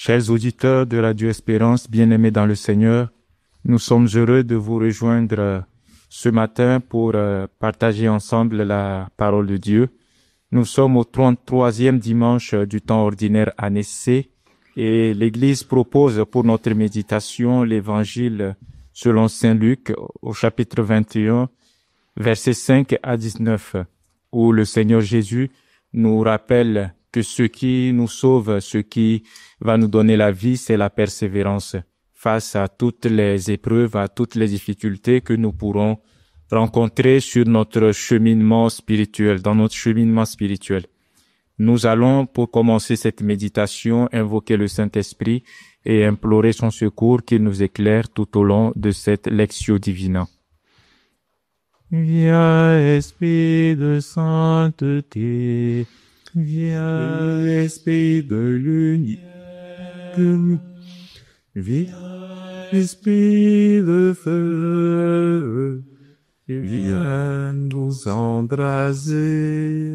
Chers auditeurs de Radio Espérance, bien-aimés dans le Seigneur, nous sommes heureux de vous rejoindre ce matin pour partager ensemble la parole de Dieu. Nous sommes au 33e dimanche du temps ordinaire année C et l'Église propose pour notre méditation l'Évangile selon Saint Luc au chapitre 21, versets 5 à 19, où le Seigneur Jésus nous rappelle que ce qui nous sauve, ce qui va nous donner la vie, c'est la persévérance face à toutes les épreuves, à toutes les difficultés que nous pourrons rencontrer sur notre cheminement spirituel, dans notre cheminement spirituel. Nous allons, pour commencer cette méditation, invoquer le Saint-Esprit et implorer son secours qu'il nous éclaire tout au long de cette Lectio Divina. Viens, Esprit de sainteté, viens, Esprit de l'unité, viens, Esprit de feu, viens nous embraser.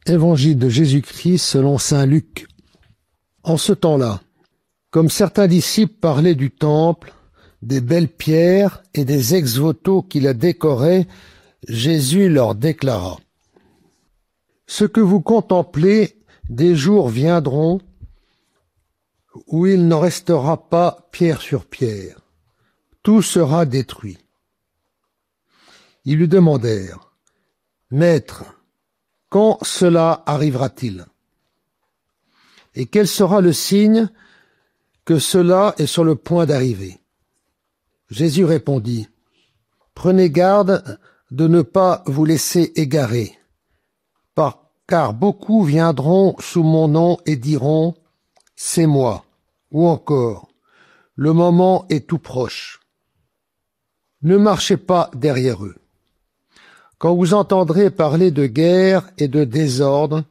Évangile de Jésus-Christ selon saint Luc. En ce temps-là, comme certains disciples parlaient du temple, des belles pierres et des ex-voto qui la décoraient, Jésus leur déclara : ce que vous contemplez, des jours viendront où il n'en restera pas pierre sur pierre. Tout sera détruit. Ils lui demandèrent : Maître, quand cela arrivera-t-il ? Et quel sera le signe que cela est sur le point d'arriver ? Jésus répondit : prenez garde de ne pas vous laisser égarer, car beaucoup viendront sous mon nom et diront : c'est moi, ou encore : le moment est tout proche. Ne marchez pas derrière eux. Quand vous entendrez parler de guerre et de désordre,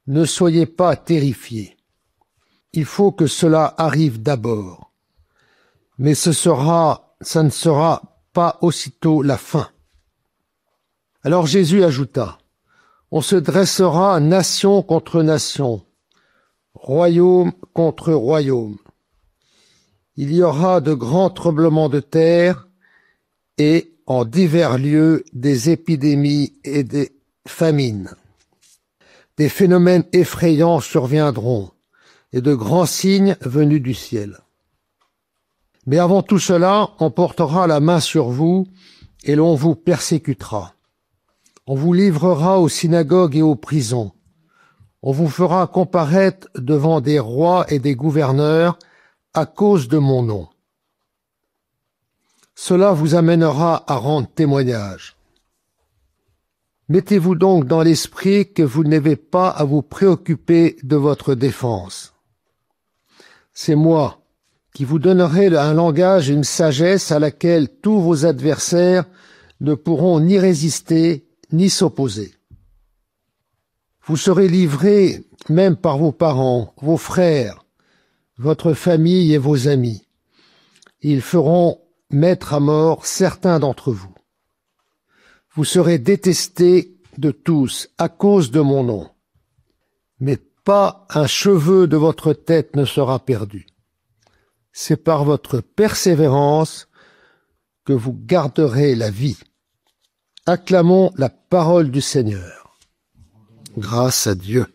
ne soyez pas terrifiés. Il faut que cela arrive d'abord. Mais ça ne sera pas aussitôt la fin. Alors Jésus ajouta : on se dressera nation contre nation, royaume contre royaume. Il y aura de grands tremblements de terre et, en divers lieux, des épidémies et des famines. Des phénomènes effrayants surviendront et de grands signes venus du ciel. Mais avant tout cela, on portera la main sur vous et l'on vous persécutera. On vous livrera aux synagogues et aux prisons. On vous fera comparaître devant des rois et des gouverneurs à cause de mon nom. Cela vous amènera à rendre témoignage. Mettez-vous donc dans l'esprit que vous n'avez pas à vous préoccuper de votre défense. C'est moi qui vous donnerai un langage et une sagesse à laquelle tous vos adversaires ne pourront ni résister ni s'opposer. Vous serez livrés même par vos parents, vos frères, votre famille et vos amis. Ils feront mettre à mort certains d'entre vous. Vous serez détestés de tous à cause de mon nom. Mais pas un cheveu de votre tête ne sera perdu. C'est par votre persévérance que vous garderez la vie. Acclamons la parole du Seigneur. Grâce à Dieu.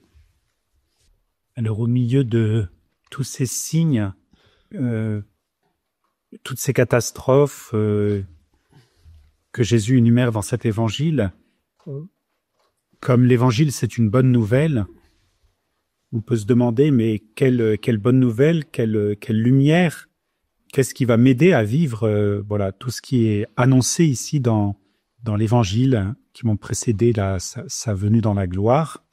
Alors, au milieu de tous ces signes, toutes ces catastrophes que Jésus énumère dans cet évangile, comme l'évangile c'est une bonne nouvelle, on peut se demander mais quelle bonne nouvelle, quelle lumière, qu'est-ce qui va m'aider à vivre tout ce qui est annoncé ici dans l'évangile qui m'ont précédé sa venue dans la gloire.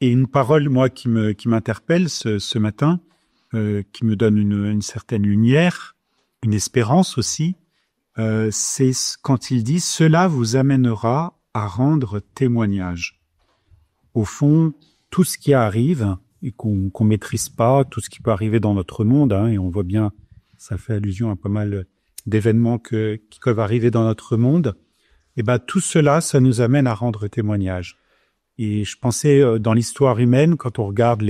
Et une parole, moi, qui m'interpelle ce matin, qui me donne une certaine lumière, une espérance aussi, c'est quand il dit « Cela vous amènera à rendre témoignage ». Au fond, tout ce qui arrive et qu'on maîtrise pas, tout ce qui peut arriver dans notre monde, et on voit bien, ça fait allusion à pas mal d'événements qui peuvent arriver dans notre monde, et tout cela, ça nous amène à rendre témoignage. Et je pensais dans l'histoire humaine, quand on regarde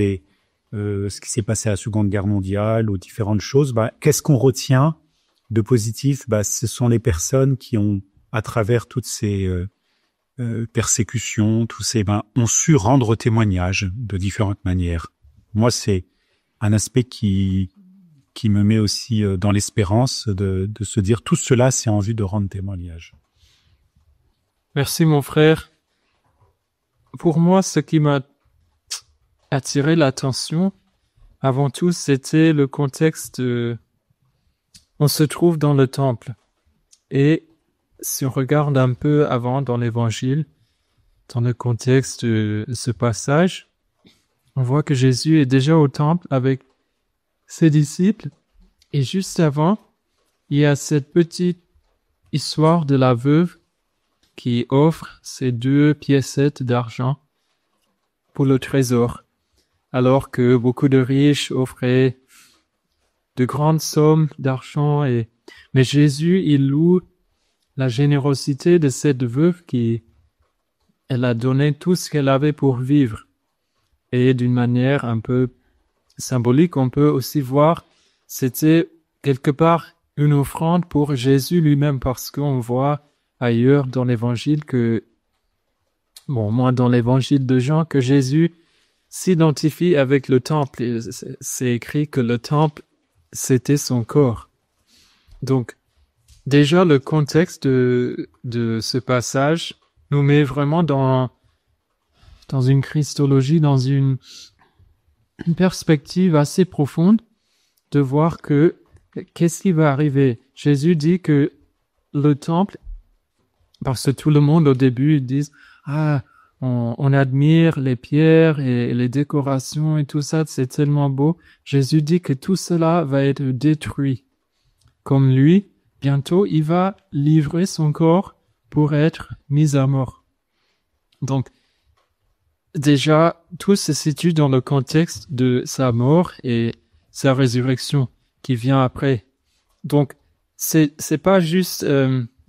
ce qui s'est passé à la Seconde Guerre mondiale ou différentes choses, qu'est-ce qu'on retient de positif? Ce sont les personnes qui ont, à travers toutes ces persécutions, ont su rendre témoignage de différentes manières. Moi, c'est un aspect qui me met aussi dans l'espérance de se dire tout cela, c'est en vue de rendre témoignage. Merci mon frère. Pour moi, ce qui m'a attiré l'attention, avant tout, c'était le contexte. On se trouve dans le temple. Et si on regarde un peu avant dans l'Évangile, dans le contexte de ce passage, on voit que Jésus est déjà au temple avec ses disciples. Et juste avant, il y a cette petite histoire de la veuve qui offre ces 2 piécettes d'argent pour le trésor, alors que beaucoup de riches offraient de grandes sommes d'argent. Mais Jésus, il loue la générosité de cette veuve elle a donné tout ce qu'elle avait pour vivre. Et d'une manière un peu symbolique, on peut aussi voir, c'était quelque part une offrande pour Jésus lui-même, parce qu'on voit ailleurs dans l'évangile moi dans l'évangile de Jean, que Jésus s'identifie avec le temple. C'est écrit que le temple, c'était son corps. Donc, déjà, le contexte de ce passage nous met vraiment dans une christologie, dans une perspective assez profonde de voir qu'est-ce qui va arriver. Jésus dit que le temple, parce que tout le monde au début ils disent on admire les pierres et les décorations et tout ça, c'est tellement beau. Jésus dit que tout cela va être détruit. Comme lui, bientôt, il va livrer son corps pour être mis à mort. Donc, déjà, tout se situe dans le contexte de sa mort et sa résurrection qui vient après. Donc, c'est pas juste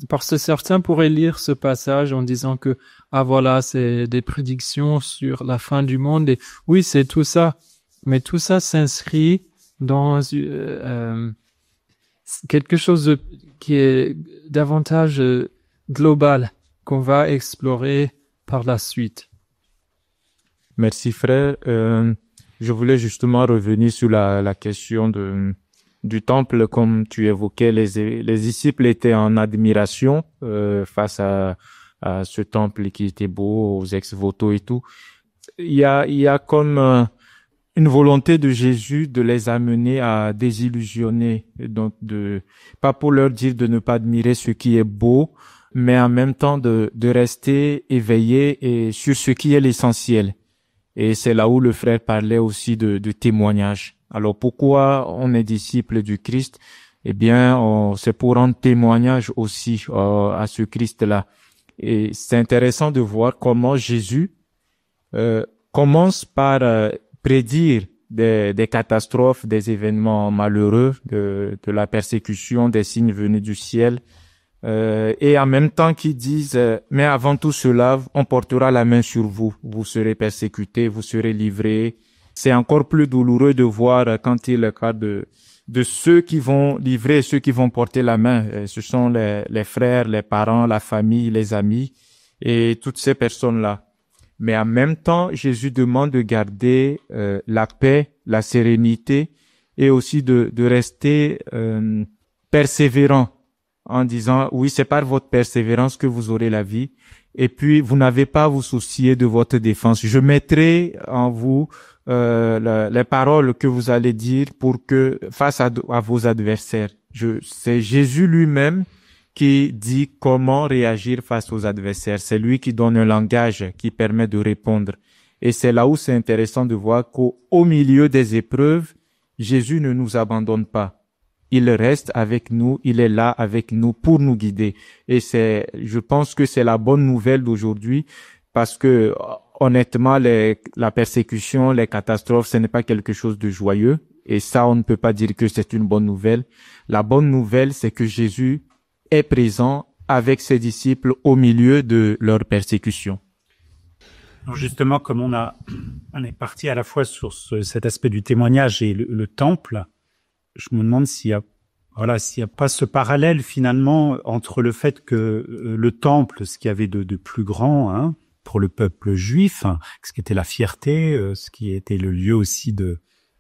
parce que certains pourraient lire ce passage en disant que voilà, c'est des prédictions sur la fin du monde. Et oui, c'est tout ça, mais tout ça s'inscrit dans quelque chose qui est davantage global qu'on va explorer par la suite. Merci frère. Je voulais justement revenir sur la question du temple, comme tu évoquais, les disciples étaient en admiration face à ce temple qui était beau, aux ex-voto et tout. Il y a comme une volonté de Jésus de les amener à désillusionner, donc pas pour leur dire de ne pas admirer ce qui est beau, mais en même temps de rester éveillé et sur ce qui est l'essentiel. Et c'est là où le frère parlait aussi de témoignage. Alors pourquoi on est disciple du Christ? Eh bien, c'est pour rendre témoignage aussi à ce Christ-là. Et c'est intéressant de voir comment Jésus commence par prédire des catastrophes, des événements malheureux, de la persécution, des signes venus du ciel. Et en même temps qu'ils disent, mais avant tout cela, on portera la main sur vous. Vous serez persécutés, vous serez livrés. C'est encore plus douloureux de voir quand il est le cas de ceux qui vont livrer, ceux qui vont porter la main. Ce sont les frères, les parents, la famille, les amis et toutes ces personnes-là. Mais en même temps, Jésus demande de garder la paix, la sérénité et aussi de rester persévérant en disant, oui, c'est par votre persévérance que vous aurez la vie. Et puis, vous n'avez pas à vous soucier de votre défense. Je mettrai en vous les paroles que vous allez dire pour que, face à vos adversaires, c'est Jésus lui-même qui dit comment réagir face aux adversaires. C'est lui qui donne un langage qui permet de répondre. Et c'est là où c'est intéressant de voir qu'au milieu des épreuves, Jésus ne nous abandonne pas. Il reste avec nous, il est là avec nous pour nous guider. Et je pense que c'est la bonne nouvelle d'aujourd'hui parce que, honnêtement, la persécution, les catastrophes, ce n'est pas quelque chose de joyeux. Et ça, on ne peut pas dire que c'est une bonne nouvelle. La bonne nouvelle, c'est que Jésus est présent avec ses disciples au milieu de leur persécution. Alors justement, comme on est parti à la fois sur cet aspect du témoignage et le temple, je me demande s'il y a pas ce parallèle finalement entre le fait que le temple, ce qu'il y avait de plus grand, hein, pour le peuple juif, hein, ce qui était la fierté, ce qui était le lieu aussi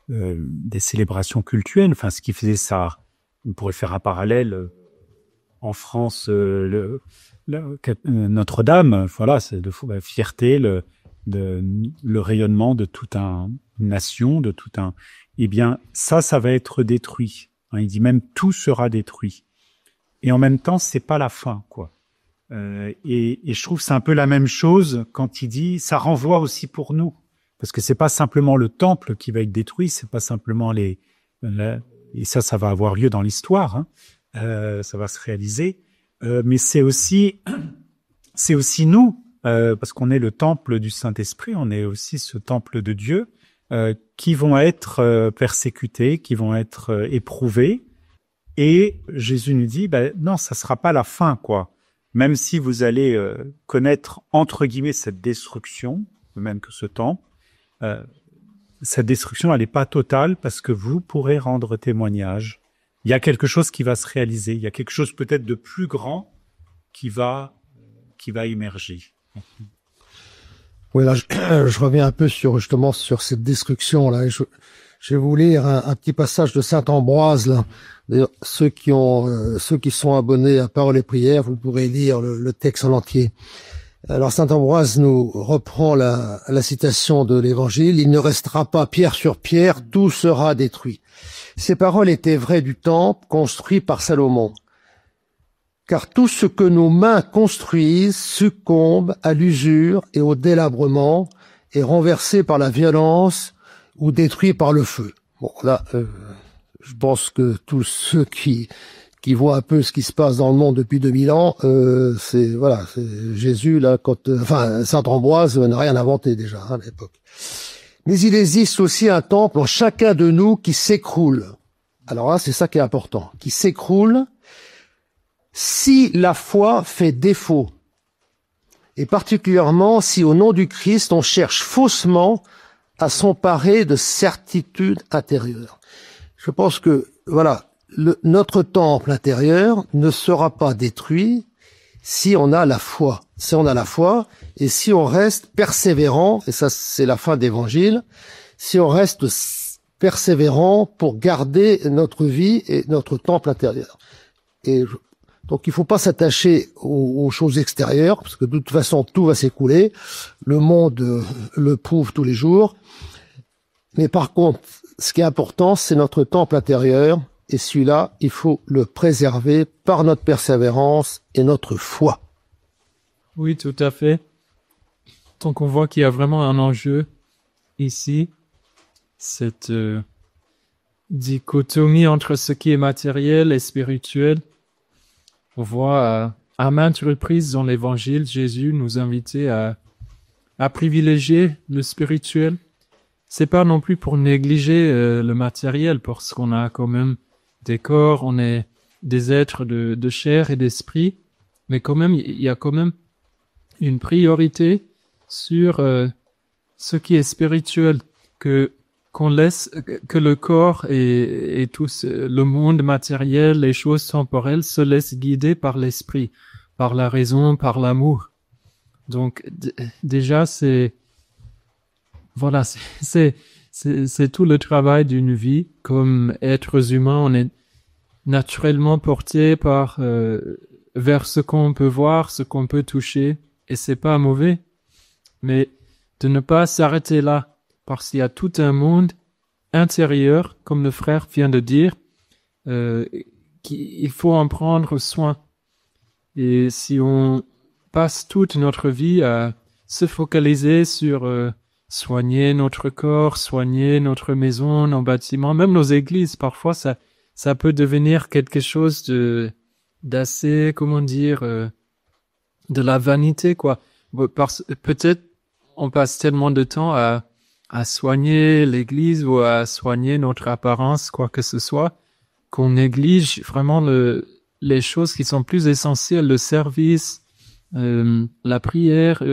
des célébrations cultuelles, enfin ce qui faisait ça. On pourrait faire un parallèle en France, Notre-Dame, voilà, c'est la fierté, le rayonnement de toute une nation, eh bien, ça va être détruit. Hein, il dit même tout sera détruit. Et en même temps, c'est pas la fin, quoi. Et je trouve que c'est un peu la même chose quand il dit, ça renvoie aussi pour nous. Parce que c'est pas simplement le temple qui va être détruit, c'est pas simplement et ça va avoir lieu dans l'histoire, hein. Ça va se réaliser. Mais c'est aussi nous, parce qu'on est le temple du Saint-Esprit, on est aussi ce temple de Dieu, qui vont être persécutés, qui vont être éprouvés. Et Jésus nous dit, non, ça sera pas la fin, quoi. Même si vous allez connaître, entre guillemets, cette destruction, même que ce temple, cette destruction, elle n'est pas totale parce que vous pourrez rendre témoignage. Il y a quelque chose qui va se réaliser. Il y a quelque chose peut-être de plus grand qui va émerger. Oui, là, je reviens un peu justement sur cette destruction là. Je vais vous lire un petit passage de Saint Ambroise là. D'ailleurs, ceux qui sont abonnés à Paroles et Prières, vous pourrez lire le texte en entier. Alors Saint Ambroise nous reprend la citation de l'Évangile. Il ne restera pas pierre sur pierre, tout sera détruit. Ces paroles étaient vraies du temple construit par Salomon. Car tout ce que nos mains construisent succombe à l'usure et au délabrement, est renversé par la violence ou détruit par le feu. Bon, là, je pense que tous ceux qui voient un peu ce qui se passe dans le monde depuis 2000 ans, c'est Jésus là, Saint Ambroise n'a rien inventé déjà à l'époque. Mais il existe aussi un temple en chacun de nous qui s'écroule. Alors là, c'est ça qui est important, qui s'écroule si la foi fait défaut, et particulièrement si au nom du Christ on cherche faussement à s'emparer de certitudes intérieures. Je pense que notre temple intérieur ne sera pas détruit si on a la foi. Si on a la foi et si on reste persévérant, et ça c'est la fin d'Évangile, si on reste persévérant pour garder notre vie et notre temple intérieur. Donc il faut pas s'attacher aux choses extérieures, parce que de toute façon tout va s'écouler. Le monde le prouve tous les jours. Mais par contre, ce qui est important, c'est notre temple intérieur, et celui-là, il faut le préserver par notre persévérance et notre foi. Oui, tout à fait. Donc on voit qu'il y a vraiment un enjeu ici, cette dichotomie entre ce qui est matériel et spirituel. On voit à maintes reprises dans l'Évangile, Jésus nous invitait à privilégier le spirituel. C'est pas non plus pour négliger le matériel, parce qu'on a quand même des corps, on est des êtres de chair et d'esprit, mais quand même, il y a quand même une priorité sur ce qui est spirituel, qu'on laisse que le corps et tout le monde matériel, les choses temporelles se laissent guider par l'esprit, par la raison, par l'amour. Donc déjà c'est tout le travail d'une vie. Comme êtres humains, on est naturellement porté vers ce qu'on peut voir, ce qu'on peut toucher, et c'est pas mauvais, mais de ne pas s'arrêter là. Parce qu'il y a tout un monde intérieur, comme le frère vient de dire, qu'il faut en prendre soin. Et si on passe toute notre vie à se focaliser sur soigner notre corps, soigner notre maison, nos bâtiments, même nos églises, parfois ça peut devenir quelque chose d'assez, de la vanité, quoi. Peut-être on passe tellement de temps à soigner l'église ou à soigner notre apparence, quoi que ce soit, qu'on néglige vraiment les choses qui sont plus essentielles, le service, la prière,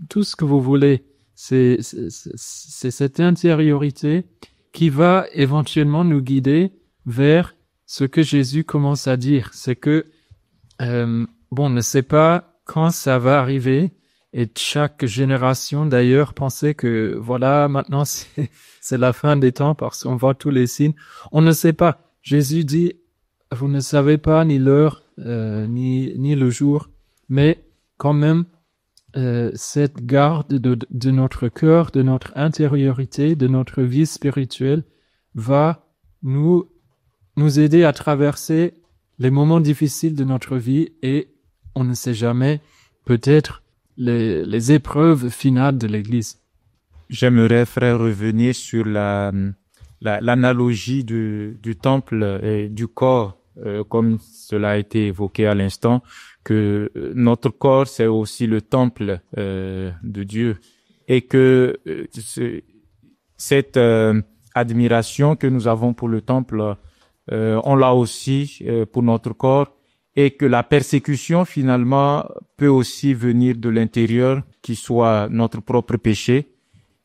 tout ce que vous voulez. C'est cette intériorité qui va éventuellement nous guider vers ce que Jésus commence à dire. C'est que, on ne sait pas quand ça va arriver. Et chaque génération, d'ailleurs, pensait que, voilà, maintenant, c'est la fin des temps parce qu'on voit tous les signes. On ne sait pas. Jésus dit, vous ne savez pas ni l'heure, ni le jour, mais quand même, cette garde de notre cœur, de notre intériorité, de notre vie spirituelle va nous aider à traverser les moments difficiles de notre vie et on ne sait jamais, peut-être, les épreuves finales de l'Église. J'aimerais, frère, revenir sur l'analogie du temple et du corps, comme cela a été évoqué à l'instant, que notre corps, c'est aussi le temple de Dieu. Et que cette admiration que nous avons pour le temple, on l'a aussi pour notre corps. Et que la persécution, finalement, peut aussi venir de l'intérieur, qui soit notre propre péché,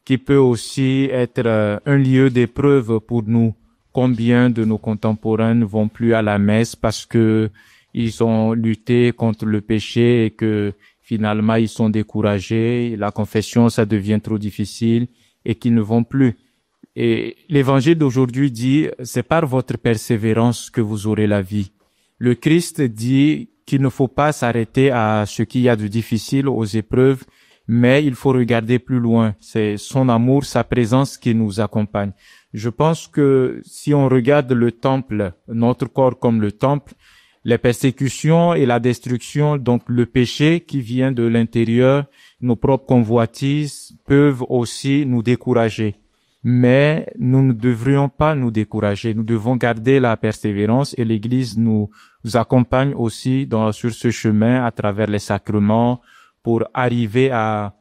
qui peut aussi être un lieu d'épreuve pour nous. Combien de nos contemporains ne vont plus à la messe parce que ils ont lutté contre le péché et que finalement ils sont découragés, la confession ça devient trop difficile et qu'ils ne vont plus. Et l'évangile d'aujourd'hui dit, c'est par votre persévérance que vous aurez la vie. Le Christ dit qu'il ne faut pas s'arrêter à ce qu'il y a de difficile, aux épreuves, mais il faut regarder plus loin. C'est son amour, sa présence qui nous accompagne. Je pense que si on regarde le temple, notre corps comme le temple, les persécutions et la destruction, donc le péché qui vient de l'intérieur, nos propres convoitises peuvent aussi nous décourager. Mais nous ne devrions pas nous décourager. Nous devons garder la persévérance et l'Église nous accompagne aussi sur ce chemin à travers les sacrements pour arriver à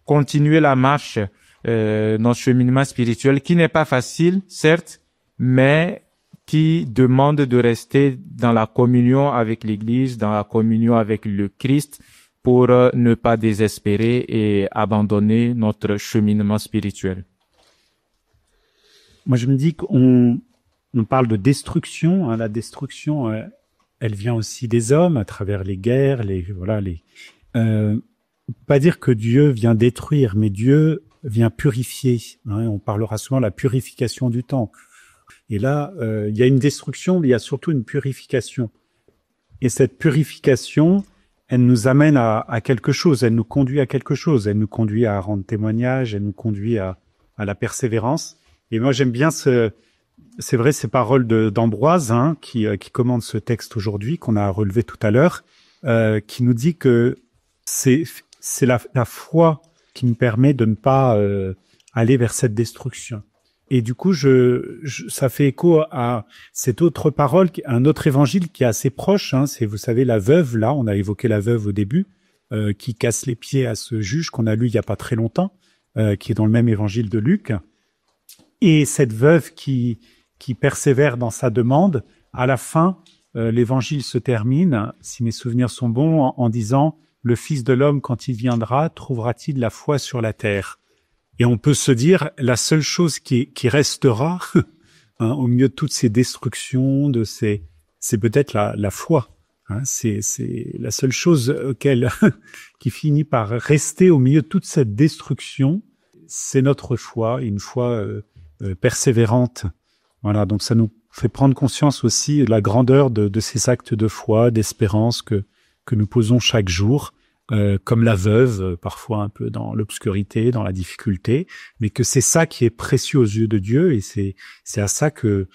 continuer la marche, notre cheminement spirituel qui n'est pas facile, certes, mais qui demande de rester dans la communion avec l'Église, dans la communion avec le Christ pour ne pas désespérer et abandonner notre cheminement spirituel. Moi, je me dis qu'on parle de destruction. Hein. La destruction, elle vient aussi des hommes à travers les guerres, on peut pas dire que Dieu vient détruire, mais Dieu vient purifier. Hein. On parlera souvent de la purification du temple. Et là, il y a une destruction, mais il y a surtout une purification. Et cette purification, elle nous amène à quelque chose. Elle nous conduit à quelque chose. Elle nous conduit à rendre témoignage. Elle nous conduit à la persévérance. Et moi, j'aime bien ces paroles d'Ambroise, hein, qui commande ce texte aujourd'hui, qu'on a relevé tout à l'heure, qui nous dit que c'est la foi qui nous permet de ne pas aller vers cette destruction. Et du coup, ça fait écho à cette autre parole, un autre évangile qui est assez proche, hein, c'est, vous savez, la veuve, là, on a évoqué la veuve au début, qui casse les pieds à ce juge qu'on a lu il y a pas très longtemps, qui est dans le même évangile de Luc. Et cette veuve qui persévère dans sa demande, à la fin, l'évangile se termine, si mes souvenirs sont bons, en disant « Le Fils de l'homme, quand il viendra, trouvera-t-il la foi sur la terre ?» Et on peut se dire, la seule chose qui restera hein, au milieu de toutes ces destructions, c'est peut-être la foi. Hein, c'est la seule chose qui finit par rester au milieu de toute cette destruction, c'est notre foi, une foi persévérante. Voilà, donc ça nous fait prendre conscience aussi de la grandeur de ces actes de foi, d'espérance que nous posons chaque jour, comme la veuve, parfois un peu dans l'obscurité, dans la difficulté, mais que c'est ça qui est précieux aux yeux de Dieu, et c'est à ça que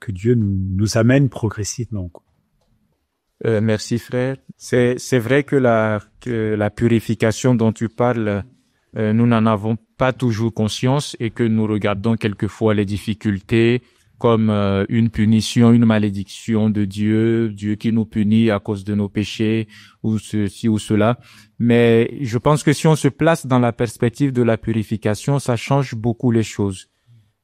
Dieu nous amène progressivement. Merci frère. C'est vrai que la purification dont tu parles, nous n'en avons pas toujours conscience et que nous regardons quelquefois les difficultés comme une punition, une malédiction de Dieu qui nous punit à cause de nos péchés ou ceci ou cela. Mais je pense que si on se place dans la perspective de la purification, ça change beaucoup les choses.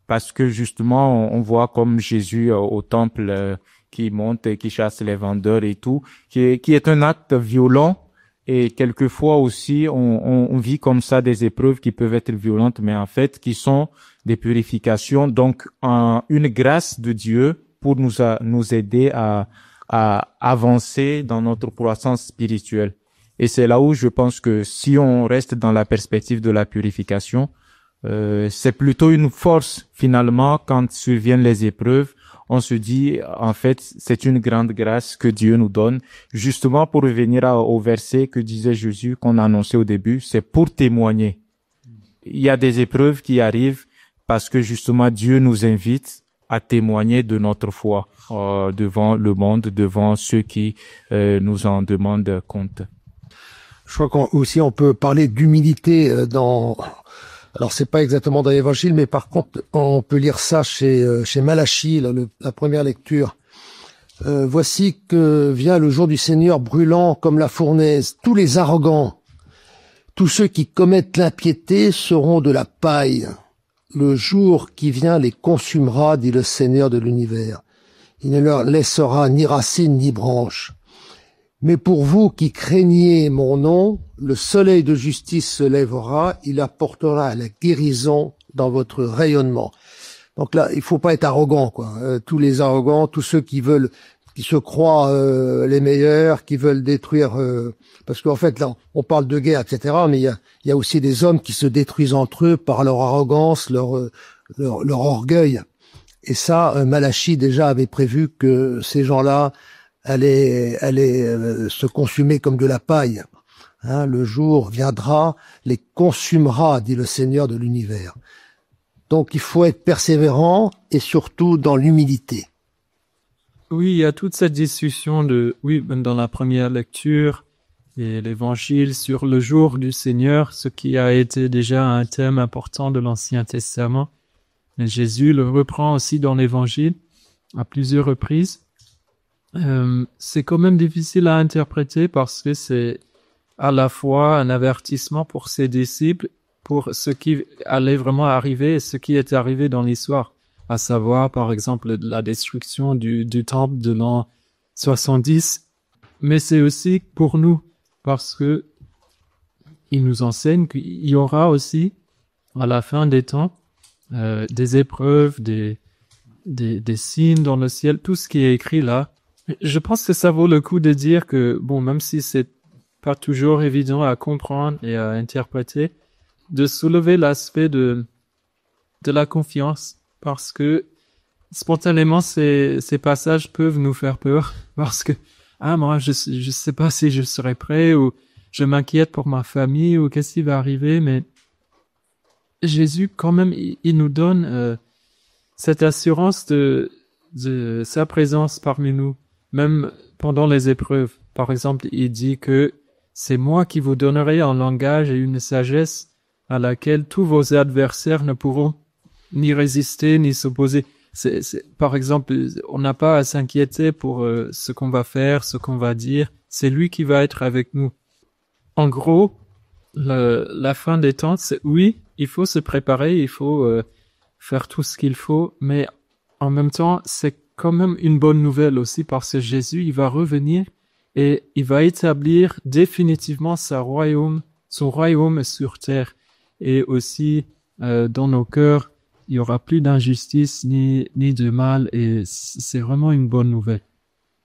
Parce que justement, on voit comme Jésus au temple, qui montent et qui chassent les vendeurs et tout, qui est un acte violent. Et quelquefois aussi, on vit comme ça des épreuves qui peuvent être violentes, mais en fait, qui sont des purifications. Donc, une grâce de Dieu pour nous aider à avancer dans notre croissance spirituelle. Et c'est là où je pense que si on reste dans la perspective de la purification, c'est plutôt une force finalement quand surviennent les épreuves. On se dit, en fait, c'est une grande grâce que Dieu nous donne. Justement, pour revenir au verset que disait Jésus, qu'on a annoncé au début, c'est pour témoigner. Il y a des épreuves qui arrivent parce que justement, Dieu nous invite à témoigner de notre foi devant le monde, devant ceux qui nous en demandent compte. Je crois qu'aussi on peut parler d'humilité alors c'est pas exactement dans l'Évangile, mais par contre on peut lire ça chez Malachie, la première lecture. Voici que vient le jour du Seigneur brûlant comme la fournaise. Tous les arrogants, tous ceux qui commettent l'impiété seront de la paille. Le jour qui vient les consumera, dit le Seigneur de l'univers. Il ne leur laissera ni racines ni branches. Mais pour vous qui craignez mon nom, le soleil de justice se lèvera, il apportera la guérison dans votre rayonnement. Donc là, il faut pas être arrogant, quoi. Tous les arrogants, tous ceux qui se croient les meilleurs, qui veulent détruire, parce qu'en fait là, on parle de guerre, etc. Mais il y a aussi des hommes qui se détruisent entre eux par leur arrogance, leur orgueil. Et ça, Malachie déjà avait prévu que ces gens-là allaient se consumer comme de la paille. Hein, le jour viendra, les consumera, dit le Seigneur de l'univers. Donc il faut être persévérant et surtout dans l'humilité. Oui, il y a toute cette discussion dans la première lecture et l'évangile sur le jour du Seigneur, ce qui a été déjà un thème important de l'Ancien Testament. Et Jésus le reprend aussi dans l'évangile à plusieurs reprises. C'est quand même difficile à interpréter parce que c'est à la fois un avertissement pour ses disciples, pour ce qui allait vraiment arriver et ce qui est arrivé dans l'histoire. À savoir, par exemple, la destruction du temple de l'an 70. Mais c'est aussi pour nous, parce que il nous enseigne qu'il y aura aussi, à la fin des temps, des épreuves, des signes dans le ciel, tout ce qui est écrit là. Je pense que ça vaut le coup de dire que, bon, même si c'est pas toujours évident à comprendre et à interpréter, de soulever l'aspect de la confiance. Parce que spontanément, ces passages peuvent nous faire peur. Parce que, moi, je sais pas si je serai prêt ou je m'inquiète pour ma famille ou qu'est-ce qui va arriver. Mais Jésus, quand même, il nous donne cette assurance de sa présence parmi nous, même pendant les épreuves. Par exemple, il dit que c'est moi qui vous donnerai un langage et une sagesse à laquelle tous vos adversaires ne pourront ni résister, ni s'opposer. Par exemple, on n'a pas à s'inquiéter pour ce qu'on va faire, ce qu'on va dire. C'est lui qui va être avec nous. En gros, la fin des temps, c'est oui, il faut se préparer, il faut faire tout ce qu'il faut, mais en même temps, c'est quand même une bonne nouvelle aussi parce que Jésus, il va revenir et il va établir définitivement son royaume sur terre. Et aussi, dans nos cœurs, il y aura plus d'injustice ni de mal et c'est vraiment une bonne nouvelle.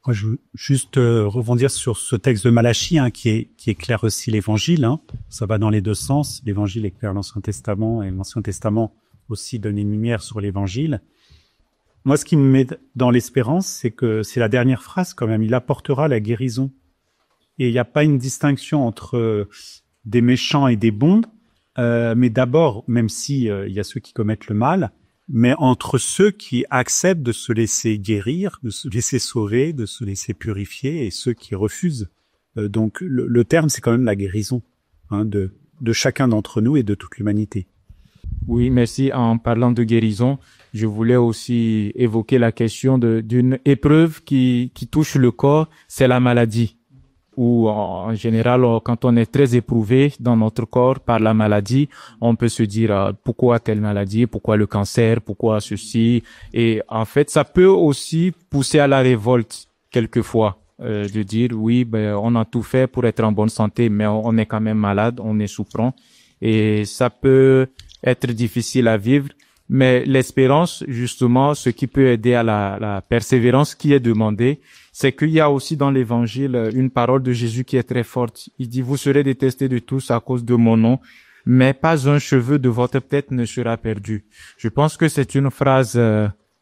Moi, je veux juste rebondir sur ce texte de Malachie, qui éclaire aussi l'Évangile. Ça va dans les deux sens. L'Évangile éclaire l'Ancien Testament et l'Ancien Testament aussi donne une lumière sur l'Évangile. Moi, ce qui me met dans l'espérance, c'est que c'est la dernière phrase quand même. Il apportera la guérison. Et il n'y a pas une distinction entre des méchants et des bons. Mais d'abord, même si il y a ceux qui commettent le mal, mais entre ceux qui acceptent de se laisser guérir, de se laisser sauver, de se laisser purifier, et ceux qui refusent. Donc le terme, c'est quand même la guérison de chacun d'entre nous et de toute l'humanité. Oui, merci. En parlant de guérison, je voulais aussi évoquer la question d'une épreuve qui touche le corps, c'est la maladie. ou en général, quand on est très éprouvé dans notre corps par la maladie, on peut se dire pourquoi telle maladie, pourquoi le cancer, pourquoi ceci. Et en fait, ça peut aussi pousser à la révolte quelquefois, de dire oui, ben, on a tout fait pour être en bonne santé, mais on est quand même malade, on est souffrant. Et ça peut être difficile à vivre. Mais l'espérance, justement, ce qui peut aider à la persévérance qui est demandée, c'est qu'il y a aussi dans l'évangile une parole de Jésus qui est très forte. Il dit, vous serez détestés de tous à cause de mon nom, mais pas un cheveu de votre tête ne sera perdu. Je pense que c'est une phrase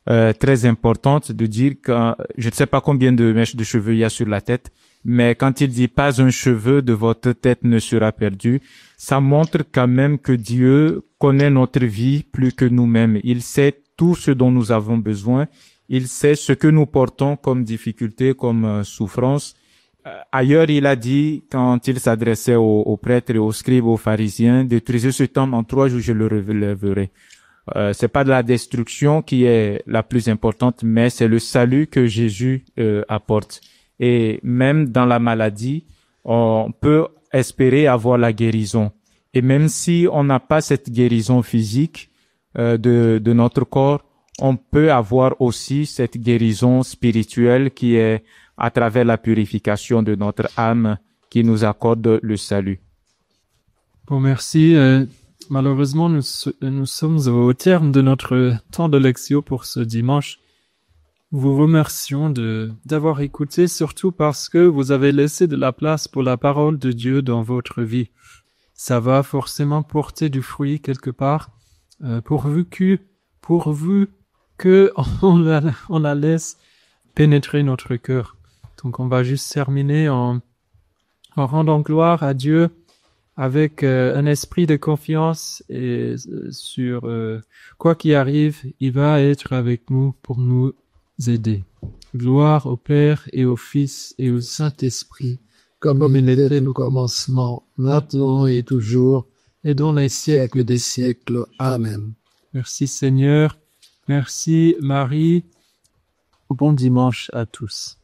très importante de dire que je ne sais pas combien de mèches de cheveux il y a sur la tête, mais quand il dit pas un cheveu de votre tête ne sera perdu, ça montre quand même que Dieu connaît notre vie plus que nous-mêmes. Il sait tout ce dont nous avons besoin. Il sait ce que nous portons comme difficulté, comme souffrance. Ailleurs, il a dit, quand il s'adressait aux prêtres et aux scribes, aux pharisiens, détruisez ce temple en 3 jours, je le relèverai. C'est pas de la destruction qui est la plus importante, mais c'est le salut que Jésus apporte. Et même dans la maladie, on peut espérer avoir la guérison. Et même si on n'a pas cette guérison physique de notre corps, on peut avoir aussi cette guérison spirituelle qui est à travers la purification de notre âme qui nous accorde le salut. Bon, merci. Malheureusement, nous sommes au terme de notre temps de lectio pour ce dimanche. Nous vous remercions d'avoir écouté, surtout parce que vous avez laissé de la place pour la parole de Dieu dans votre vie. Ça va forcément porter du fruit quelque part, pourvu que on la laisse pénétrer notre cœur. Donc on va juste terminer en rendant gloire à Dieu avec un esprit de confiance et sur quoi qu'il arrive, il va être avec nous pour nous aider. Gloire au Père et au Fils et au Saint-Esprit, comme il était au commencement, maintenant et toujours, et dans les siècles des siècles. Amen. Merci Seigneur. Merci Marie. Bon dimanche à tous.